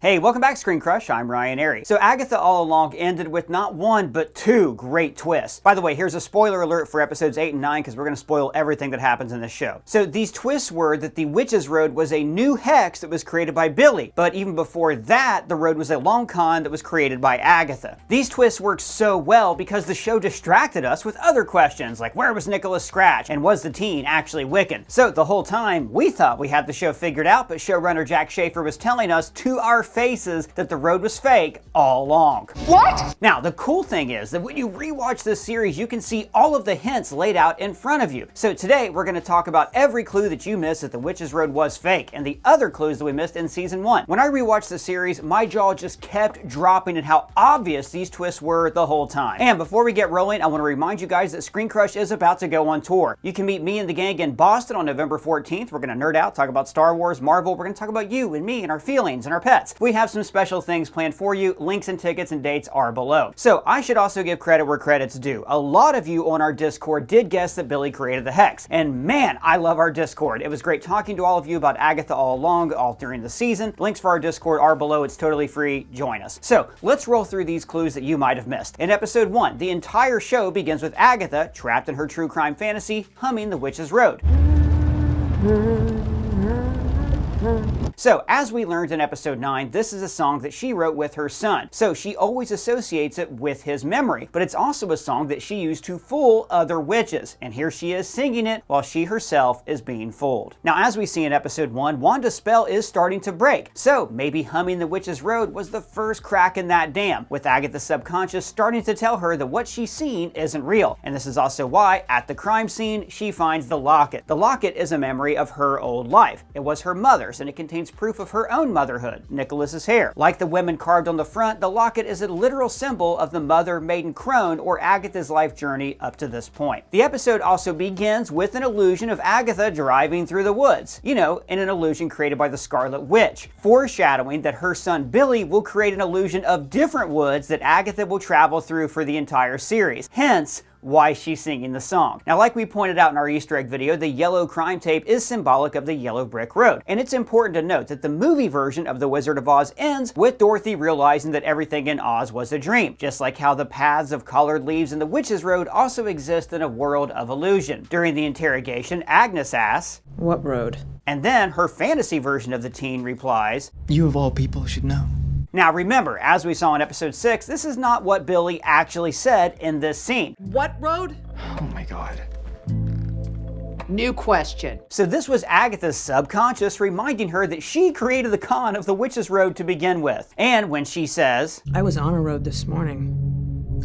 Hey, welcome back, ScreenCrush. I'm Ryan Airy. So Agatha All Along ended with not one, but two great twists. By the way, here's a spoiler alert for episodes 8 and 9 because we're going to spoil everything that happens in this show. So these twists were that the Witch's Road was a new hex that was created by Billy, but even before that, the road was a long con that was created by Agatha. These twists worked so well because the show distracted us with other questions like where was Nicholas Scratch and was the teen actually Wiccan? So the whole time, we thought we had the show figured out, but showrunner Jack Schaefer was telling us to our faces that the road was fake all along. What? Now, the cool thing is that when you rewatch this series, you can see all of the hints laid out in front of you. So today, we're going to talk about every clue that you missed that the Witch's Road was fake, and the other clues that we missed in season 1. When I rewatched the series, my jaw just kept dropping at how obvious these twists were the whole time. And before we get rolling, I want to remind you guys that ScreenCrush is about to go on tour. You can meet me and the gang in Boston on November 14th. We're going to nerd out, talk about Star Wars, Marvel. We're going to talk about you and me and our feelings and our pets. We have some special things planned for you. Links and tickets and dates are below. So I should also give credit where credit's due. A lot of you on our Discord did guess that Billy created the hex. And man, I love our Discord. It was great talking to all of you about Agatha all along, all during the season. Links for our Discord are below. It's totally free. Join us. So let's roll through these clues that you might have missed. In episode 1, the entire show begins with Agatha, trapped in her true crime fantasy, humming The Witch's Road. So, as we learned in episode 9, this is a song that she wrote with her son. So she always associates it with his memory. But it's also a song that she used to fool other witches. And here she is singing it while she herself is being fooled. Now, as we see in episode 1, Wanda's spell is starting to break. So maybe humming The Witch's Road was the first crack in that dam, with Agatha's subconscious starting to tell her that what she's seeing isn't real. And this is also why, at the crime scene, she finds the locket. The locket is a memory of her old life. It was her mother's, and it contains proof of her own motherhood, Nicholas's hair. Like the women carved on the front, the locket is a literal symbol of the mother maiden crone or Agatha's life journey up to this point. The episode also begins with an illusion of Agatha driving through the woods. You know, in an illusion created by the Scarlet Witch, foreshadowing that her son Billy will create an illusion of different woods that Agatha will travel through for the entire series. Hence, why she's singing the song. Now, like we pointed out in our Easter egg video, the yellow crime tape is symbolic of the yellow brick road. And it's important to note that the movie version of The Wizard of Oz ends with Dorothy realizing that everything in Oz was a dream, just like how the paths of colored leaves in the Witch's Road also exist in a world of illusion. During the interrogation, Agnes asks, "What road?" And then her fantasy version of the teen replies, "You of all people should know." Now remember, as we saw in episode 6, this is not what Billy actually said in this scene. What road? Oh my god. New question. So this was Agatha's subconscious reminding her that she created the con of the Witch's Road to begin with. And when she says, I was on a road this morning.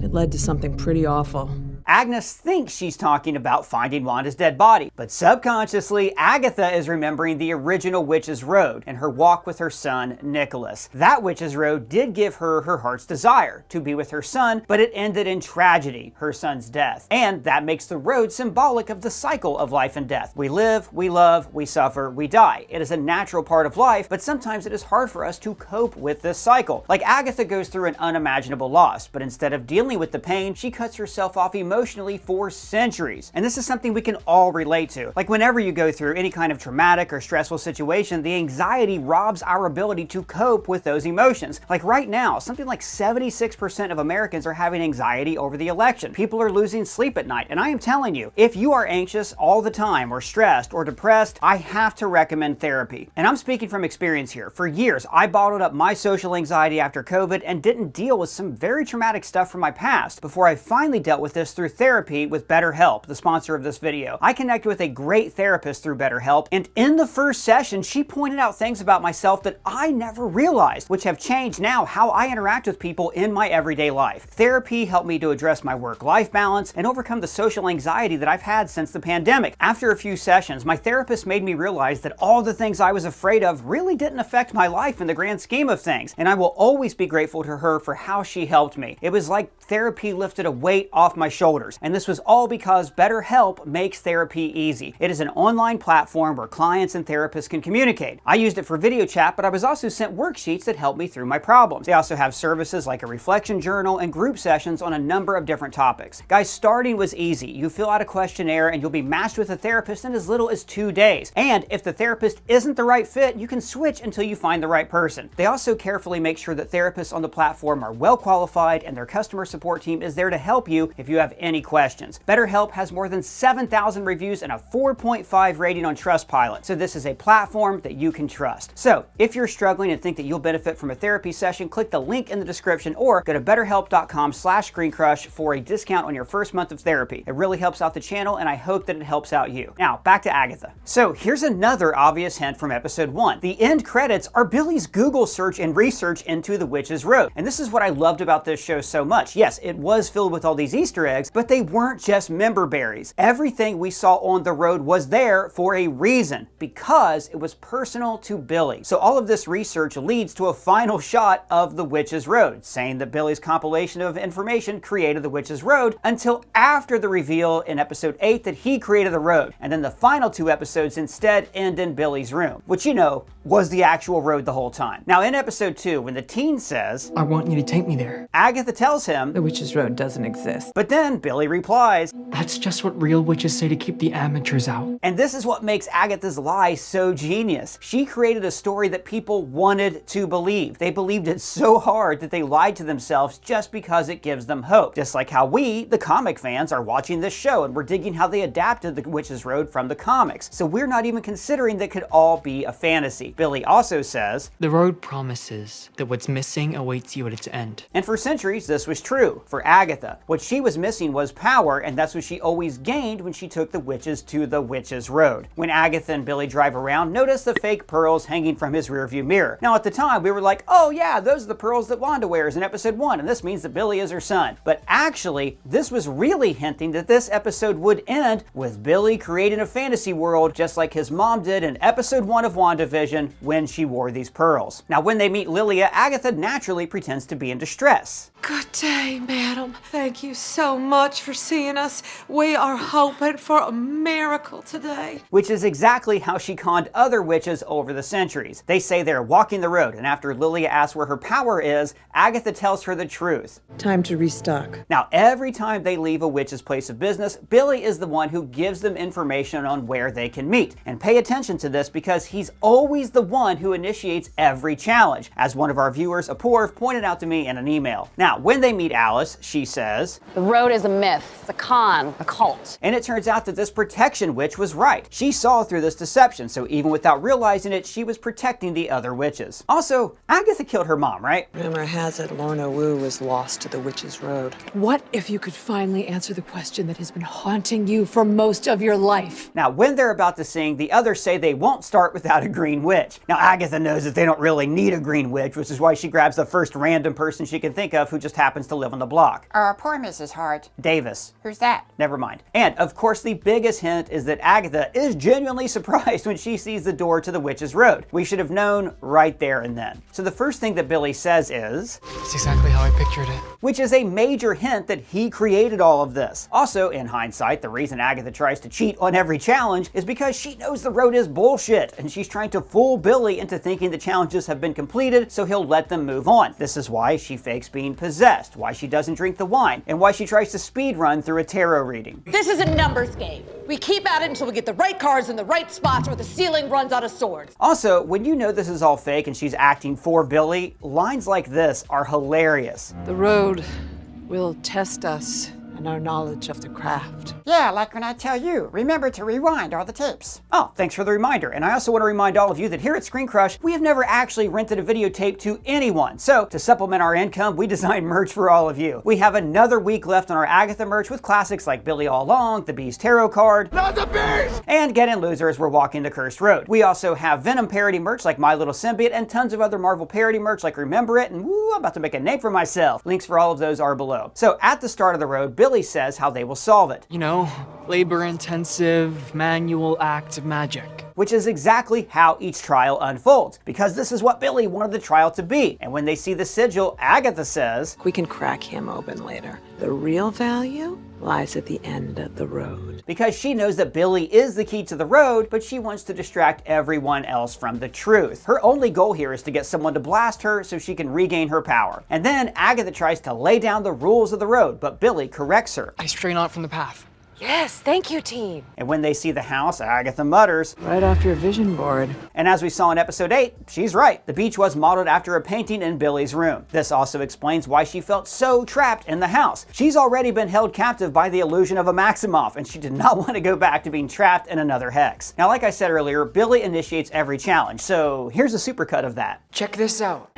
It led to something pretty awful. Agnes thinks she's talking about finding Wanda's dead body, but subconsciously, Agatha is remembering the original Witch's Road and her walk with her son, Nicholas. That Witch's Road did give her her heart's desire, to be with her son, but it ended in tragedy, her son's death. And that makes the road symbolic of the cycle of life and death. We live, we love, we suffer, we die. It is a natural part of life, but sometimes it is hard for us to cope with this cycle. Like Agatha goes through an unimaginable loss, but instead of dealing with the pain, she cuts herself off emotionally for centuries. And this is something we can all relate to. Like whenever you go through any kind of traumatic or stressful situation, the anxiety robs our ability to cope with those emotions. Like right now, something like 76% of Americans are having anxiety over the election. People are losing sleep at night. And I am telling you, if you are anxious all the time or stressed or depressed, I have to recommend therapy. And I'm speaking from experience here. For years, I bottled up my social anxiety after COVID and didn't deal with some very traumatic stuff from my past before I finally dealt with this through therapy with BetterHelp, the sponsor of this video. I connected with a great therapist through BetterHelp, and in the first session, she pointed out things about myself that I never realized, which have changed now how I interact with people in my everyday life. Therapy helped me to address my work-life balance and overcome the social anxiety that I've had since the pandemic. After a few sessions, my therapist made me realize that all the things I was afraid of really didn't affect my life in the grand scheme of things, and I will always be grateful to her for how she helped me. It was like therapy lifted a weight off my shoulders. shoulders. And this was all because BetterHelp makes therapy easy. It is an online platform where clients and therapists can communicate. I used it for video chat, but I was also sent worksheets that helped me through my problems. They also have services like a reflection journal and group sessions on a number of different topics. Guys, starting was easy. You fill out a questionnaire and you'll be matched with a therapist in as little as 2 days. And if the therapist isn't the right fit, you can switch until you find the right person. They also carefully make sure that therapists on the platform are well qualified and their customer support team is there to help you if you have any questions. BetterHelp has more than 7,000 reviews and a 4.5 rating on Trustpilot, so this is a platform that you can trust. So if you're struggling and think that you'll benefit from a therapy session, click the link in the description or go to betterhelp.com/ScreenCrush for a discount on your first month of therapy. It really helps out the channel and I hope that it helps out you. Now back to Agatha. So here's another obvious hint from episode 1. The end credits are Billy's Google search and research into the Witch's Road. And this is what I loved about this show so much. Yes, it was filled with all these Easter eggs, but they weren't just member berries. Everything we saw on the road was there for a reason, because it was personal to Billy. So all of this research leads to a final shot of the Witch's Road, saying that Billy's compilation of information created the Witch's Road until after the reveal in episode 8 that he created the road. And then the final 2 episodes instead end in Billy's room, which you know was the actual road the whole time. Now in episode 2, when the teen says, I want you to take me there. Agatha tells him, The Witch's Road doesn't exist. but then Billy replies, That's just what real witches say to keep the amateurs out. and this is what makes Agatha's lie so genius. She created a story that people wanted to believe. They believed it so hard that they lied to themselves just because it gives them hope. Just like how we, the comic fans, are watching this show and we're digging how they adapted the Witch's Road from the comics. So we're not even considering that could all be a fantasy. Billy also says, The road promises that what's missing awaits you at its end. and for centuries this was true for Agatha. What she was missing was power, and that's what she always gained when she took the witches to the Witch's Road. When Agatha and Billy drive around, notice the fake pearls hanging from his rearview mirror. Now at the time we were like, oh yeah, those are the pearls that Wanda wears in episode 1, and this means that Billy is her son. But actually, this was really hinting that this episode would end with Billy creating a fantasy world just like his mom did in episode 1 of WandaVision when she wore these pearls. Now when they meet Lilia, Agatha naturally pretends to be in distress. Good day, madam. Thank you so much for seeing us. We are hoping for a miracle today. Which is exactly how she conned other witches over the centuries. They say they're walking the road, and after Lilia asks where her power is, Agatha tells her the truth. Time to restock. Now, every time they leave a witch's place of business, Billy is the one who gives them information on where they can meet. And pay attention to this because he's always the one who initiates every challenge, as one of our viewers, Apoorv, pointed out to me in an email. Now, when they meet Alice, she says, The road is a myth, it's a con, a cult. and it turns out that this protection witch was right. She saw through this deception, so even without realizing it, she was protecting the other witches. Also, Agatha killed her mom, right? Rumor has it Lorna Wu was lost to the Witch's Road. What if you could finally answer the question that has been haunting you for most of your life? Now, when they're about to sing, the others say they won't start without a green witch. Now, Agatha knows that they don't really need a green witch, which is why she grabs the first random person she can think of who just happens to live on the block. Poor Mrs. Hart. Davis. Who's that? Never mind. And, of course, the biggest hint is that Agatha is genuinely surprised when she sees the door to the Witch's Road. We should have known right there and then. So the first thing that Billy says is, It's exactly how I pictured it. which is a major hint that he created all of this. Also, in hindsight, the reason Agatha tries to cheat on every challenge is because she knows the road is bullshit, and she's trying to fool Billy into thinking the challenges have been completed so he'll let them move on. This is why she fakes being possessed, why she doesn't drink the wine, and why she tries to speed run through a tarot reading. This is a numbers game. We keep at it until we get the right cards in the right spots or the ceiling runs out of swords. Also, when you know this is all fake and she's acting for Billy, lines like this are hilarious. The road will test us and our knowledge of the craft. Yeah, like when I tell you, remember to rewind all the tapes. Oh, thanks for the reminder. And I also want to remind all of you that here at ScreenCrush, we have never actually rented a videotape to anyone. So to supplement our income, we designed merch for all of you. We have another week left on our Agatha merch with classics like Billy All Along, the Beast Tarot card, Not the beast! and Get In Loser as we're walking the cursed road. We also have Venom parody merch like My Little Symbiote and tons of other Marvel parody merch like Remember It and woo, I'm about to make a name for myself. Links for all of those are below. So at the start of the road, Billy says how they will solve it. You know, labor-intensive, manual act of magic. Which is exactly how each trial unfolds, because this is what Billy wanted the trial to be. And when they see the sigil, Agatha says, We can crack him open later. The real value lies at the end of the road. Because she knows that Billy is the key to the road, but she wants to distract everyone else from the truth. Her only goal here is to get someone to blast her so she can regain her power. And then Agatha tries to lay down the rules of the road, but Billy corrects her. I stray not from the path. Yes, thank you, team. And when they see the house, Agatha mutters. Right off your vision board. And as we saw in episode 8, she's right. The beach was modeled after a painting in Billy's room. This also explains why she felt so trapped in the house. She's already been held captive by the illusion of a Maximoff, and she did not want to go back to being trapped in another hex. Now, like I said earlier, Billy initiates every challenge, so here's a supercut of that. Check this out.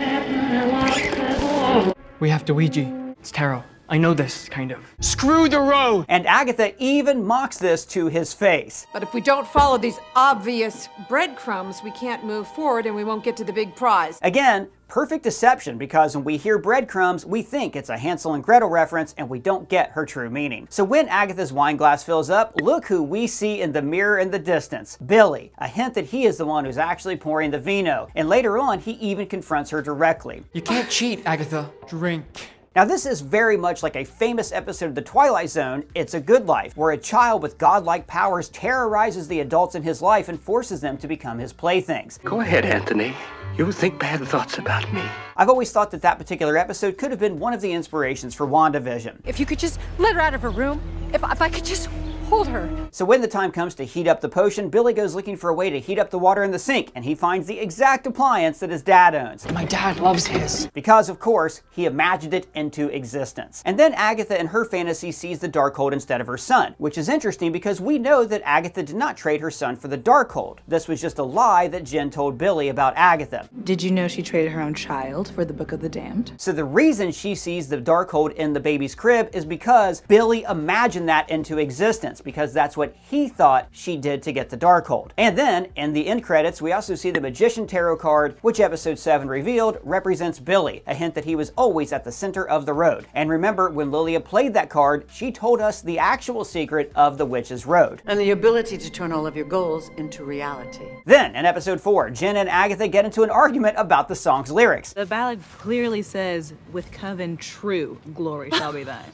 We have to Ouija. It's tarot. I know this, kind of. Screw the road! And Agatha even mocks this to his face. But if we don't follow these obvious breadcrumbs, we can't move forward and we won't get to the big prize. Again, perfect deception, because when we hear breadcrumbs, we think it's a Hansel and Gretel reference and we don't get her true meaning. So when Agatha's wine glass fills up, look who we see in the mirror in the distance, Billy. A hint that he is the one who's actually pouring the vino. And later on, he even confronts her directly. You can't cheat, Agatha. Drink. Now this is very much like a famous episode of The Twilight Zone, It's a Good Life, where a child with godlike powers terrorizes the adults in his life and forces them to become his playthings. Go ahead, Anthony. You think bad thoughts about me. I've always thought that that particular episode could have been one of the inspirations for WandaVision. If you could just let her out of her room, if I could just hold her. So when the time comes to heat up the potion, Billy goes looking for a way to heat up the water in the sink, and he finds the exact appliance that his dad owns. My dad loves his. Because, of course, he imagined it into existence. And then Agatha in her fantasy sees the Darkhold instead of her son, which is interesting because we know that Agatha did not trade her son for the Darkhold. This was just a lie that Jen told Billy about Agatha. Did you know she traded her own child for the Book of the Damned? So the reason she sees the Darkhold in the baby's crib is because Billy imagined that into existence, because that's what he thought she did to get the Darkhold. And then, in the end credits, we also see the Magician Tarot card, which episode 7 revealed represents Billy, a hint that he was always at the center of the road. And remember, when Lilia played that card, she told us the actual secret of the Witch's Road. And the ability to turn all of your goals into reality. Then, in episode 4, Jen and Agatha get into an argument about the song's lyrics. The ballad clearly says, "With Coven true, glory shall be thine."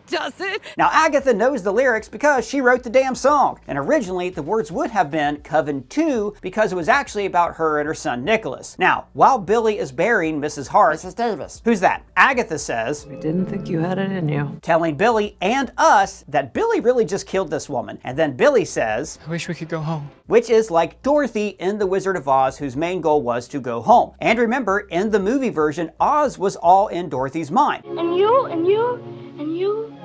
Does it? Now, Agatha knows the lyrics because she wrote the damn song. And originally, the words would have been Coven 2 because it was actually about her and her son Nicholas. Now, while Billy is burying Mrs. Hart, Mrs. Davis. who's that? Agatha says, We didn't think you had it in you. telling Billy and us that Billy really just killed this woman. And then Billy says, I wish we could go home. which is like Dorothy in The Wizard of Oz, whose main goal was to go home. And remember, in the movie version, Oz was all in Dorothy's mind.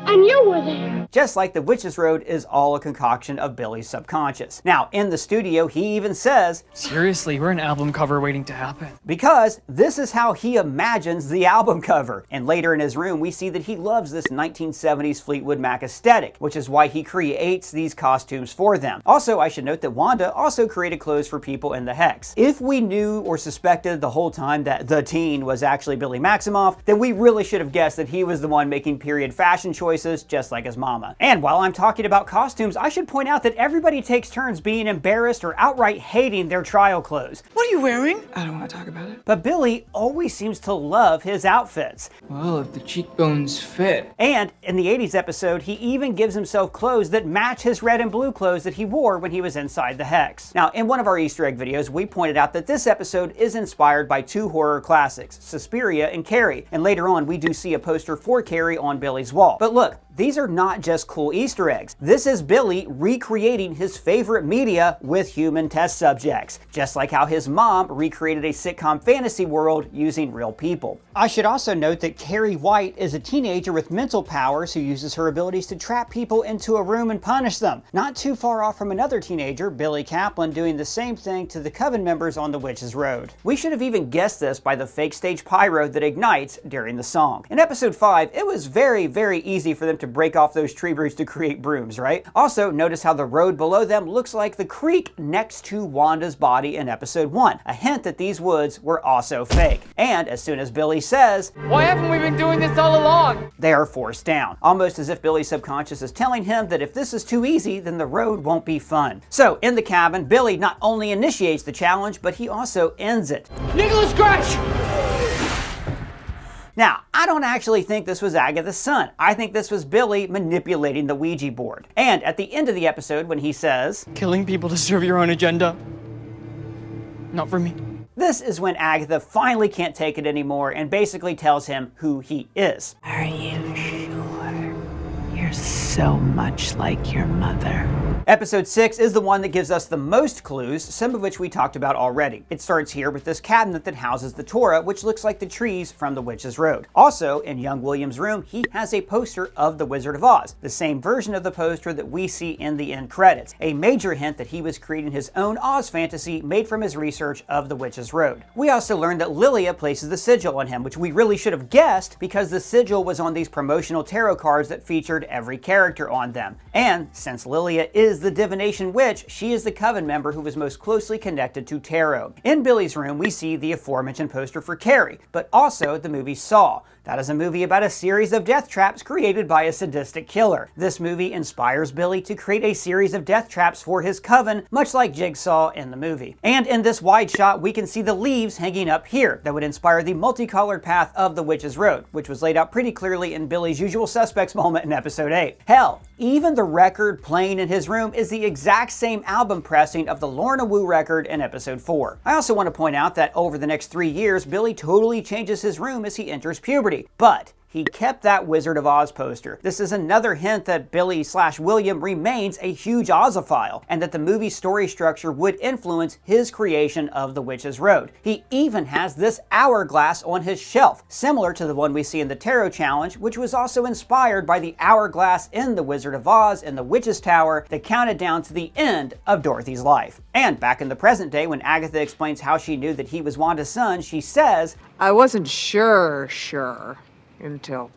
And you were there. Just like the Witch's Road is all a concoction of Billy's subconscious. Now, in the studio, he even says, Seriously, we're an album cover waiting to happen. because this is how he imagines the album cover. And later in his room, we see that he loves this 1970s Fleetwood Mac aesthetic, which is why he creates these costumes for them. Also, I should note that Wanda also created clothes for people in the Hex. If we knew or suspected the whole time that the teen was actually Billy Maximoff, then we really should have guessed that he was the one making period fashion choices, just like his mama. And while I'm talking about costumes, I should point out that everybody takes turns being embarrassed or outright hating their trial clothes. What are you wearing? I don't want to talk about it. But Billy always seems to love his outfits. Well, if the cheekbones fit. And in the 80s episode, he even gives himself clothes that match his red and blue clothes that he wore when he was inside the Hex. Now, in one of our Easter egg videos, we pointed out that this episode is inspired by two horror classics, Suspiria and Carrie. And later on, we do see a poster for Carrie on Billy's wall. But look, these are not just cool Easter eggs. This is Billy recreating his favorite media with human test subjects, just like how his mom recreated a sitcom fantasy world using real people. I should also note that Carrie White is a teenager with mental powers who uses her abilities to trap people into a room and punish them. Not too far off from another teenager, Billy Kaplan, doing the same thing to the Coven members on the Witch's Road. We should have even guessed this by the fake stage pyro that ignites during the song. In episode 5, it was very, very easy for them to break off those tree roots to create brooms, right? Also, notice how the road below them looks like the creek next to Wanda's body in episode 1, a hint that these woods were also fake. And as soon as Billy says, Why haven't we been doing this all along? they are forced down, almost as if Billy's subconscious is telling him that if this is too easy, then the road won't be fun. So, in the cabin, Billy not only initiates the challenge, but he also ends it. Nicholas Crash! Now, I I don't actually think this was Agatha's son. I think this was Billy manipulating the Ouija board. And at the end of the episode, when he says, "Killing people to serve your own agenda. Not for me." this is when Agatha finally can't take it anymore and basically tells him who he is. Are you sure? You're so much like your mother. Episode 6 is the one that gives us the most clues, some of which we talked about already. It starts here with this cabinet that houses the Torah, which looks like the trees from The Witch's Road. Also, in young William's room, he has a poster of The Wizard of Oz, the same version of the poster that we see in the end credits, a major hint that he was creating his own Oz fantasy made from his research of The Witch's Road. We also learned that Lilia places the sigil on him, which we really should have guessed because the sigil was on these promotional tarot cards that featured every character on them. And since Lilia is the divination witch, she is the coven member who was most closely connected to tarot. In Billy's room, we see the aforementioned poster for Carrie, but also the movie Saw. That is a movie about a series of death traps created by a sadistic killer. This movie inspires Billy to create a series of death traps for his coven, much like Jigsaw in the movie. And in this wide shot, we can see the leaves hanging up here that would inspire the multicolored path of the Witch's Road, which was laid out pretty clearly in Billy's Usual Suspects moment in episode 8. Hell, even the record playing in his room is the exact same album pressing of the Lorna Wu record in episode 4. I also want to point out that over the next 3 years, Billy totally changes his room as he enters puberty. But he kept that Wizard of Oz poster. This is another hint that Billy/William remains a huge Ozophile, and that the movie story structure would influence his creation of The Witch's Road. He even has this hourglass on his shelf, similar to the one we see in the Tarot Challenge, which was also inspired by the hourglass in The Wizard of Oz in the Witch's Tower that counted down to the end of Dorothy's life. And back in the present day, when Agatha explains how she knew that he was Wanda's son, she says, "I wasn't sure, until..."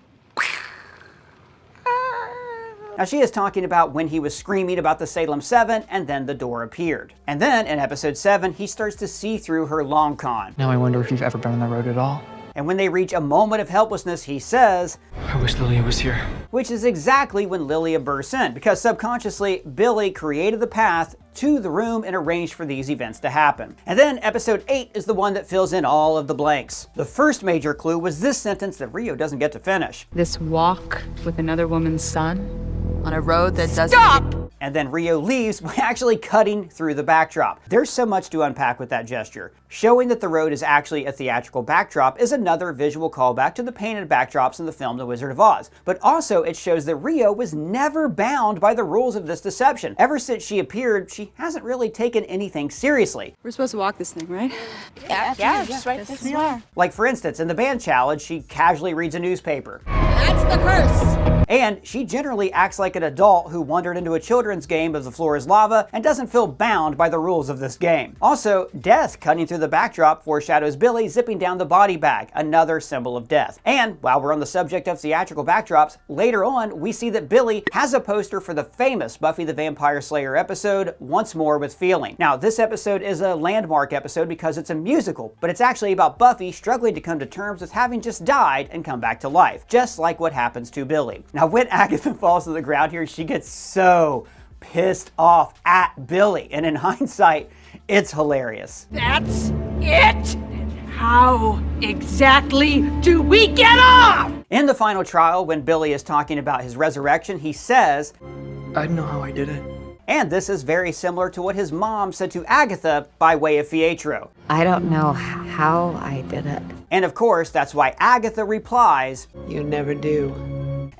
Now she is talking about when he was screaming about the Salem 7 and then the door appeared. And then in episode 7, he starts to see through her long con. Now I wonder if you've ever been on the road at all. And when they reach a moment of helplessness, he says, "I wish Lilia was here." Which is exactly when Lilia bursts in, because subconsciously, Billy created the path to the room and arranged for these events to happen. And then episode 8 is the one that fills in all of the blanks. The first major clue was this sentence that Rio doesn't get to finish. This walk with another woman's son on a road that doesn't... Stop! And then Rio leaves by actually cutting through the backdrop. There's so much to unpack with that gesture. Showing that the road is actually a theatrical backdrop is another visual callback to the painted backdrops in the film The Wizard of Oz. But also it shows that Rio was never bound by the rules of this deception. Ever since she appeared, she hasn't really taken anything seriously. We're supposed to walk this thing, right? Yeah, just right this we are. Like for instance, in the band challenge, she casually reads a newspaper. That's the curse. And she generally acts like an adult who wandered into a children's game of The Floor is Lava and doesn't feel bound by the rules of this game. Also, death cutting through the backdrop foreshadows Billy zipping down the body bag, another symbol of death. And while we're on the subject of theatrical backdrops, later on we see that Billy has a poster for the famous Buffy the Vampire Slayer episode, Once More with Feeling. Now, this episode is a landmark episode because it's a musical, but it's actually about Buffy struggling to come to terms with having just died and come back to life, just like what happens to Billy. Now, when Agatha falls to the ground here, she gets so pissed off at Billy, and in hindsight, it's hilarious. That's it? How exactly do we get off? In the final trial, when Billy is talking about his resurrection, he says, "I know how I did it." And this is very similar to what his mom said to Agatha by way of Pietro. I don't know how I did it. And of course, that's why Agatha replies, "You never do."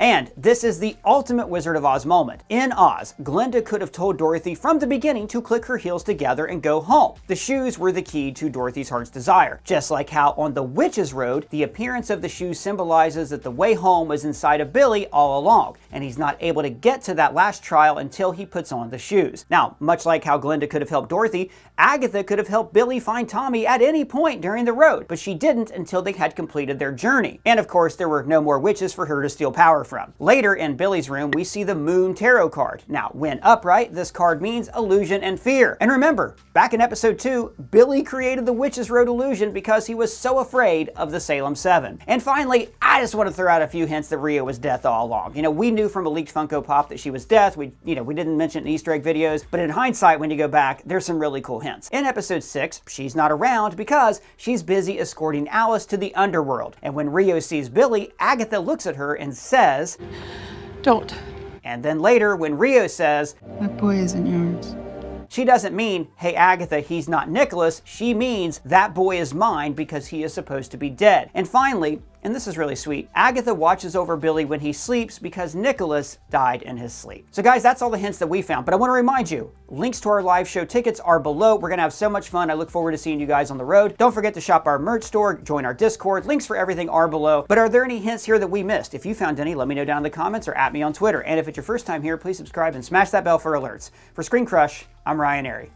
And this is the ultimate Wizard of Oz moment. In Oz, Glinda could have told Dorothy from the beginning to click her heels together and go home. The shoes were the key to Dorothy's heart's desire. Just like how on the Witch's Road, the appearance of the shoes symbolizes that the way home was inside of Billy all along, and he's not able to get to that last trial until he puts on the shoes. Now, much like how Glinda could have helped Dorothy, Agatha could have helped Billy find Tommy at any point during the road, but she didn't until they had completed their journey. And of course, there were no more witches for her to steal power from. Later in Billy's room, we see the Moon Tarot card. Now, when upright, this card means illusion and fear. And remember, back in episode 2, Billy created the Witch's Road illusion because he was so afraid of the Salem 7. And finally, I just want to throw out a few hints that Rio was death all along. You know, we knew from a leaked Funko Pop that she was death. We didn't mention it in Easter egg videos, but in hindsight, when you go back, there's some really cool hints. In episode 6, she's not around because she's busy escorting Alice to the underworld. And when Rio sees Billy, Agatha looks at her and says, Don't. And then later, when Rio says, That boy isn't yours. She doesn't mean, hey Agatha, he's not Nicholas. She means, that boy is mine because he is supposed to be dead. And finally, and this is really sweet, Agatha watches over Billy when he sleeps because Nicholas died in his sleep. So guys, that's all the hints that we found, but I want to remind you, links to our live show tickets are below. We're going to have so much fun. I look forward to seeing you guys on the road. Don't forget to shop our merch store, join our Discord. Links for everything are below. But are there any hints here that we missed? If you found any, let me know down in the comments or at me on Twitter. And if it's your first time here, please subscribe and smash that bell for alerts. For ScreenCrush, I'm Ryan Airy.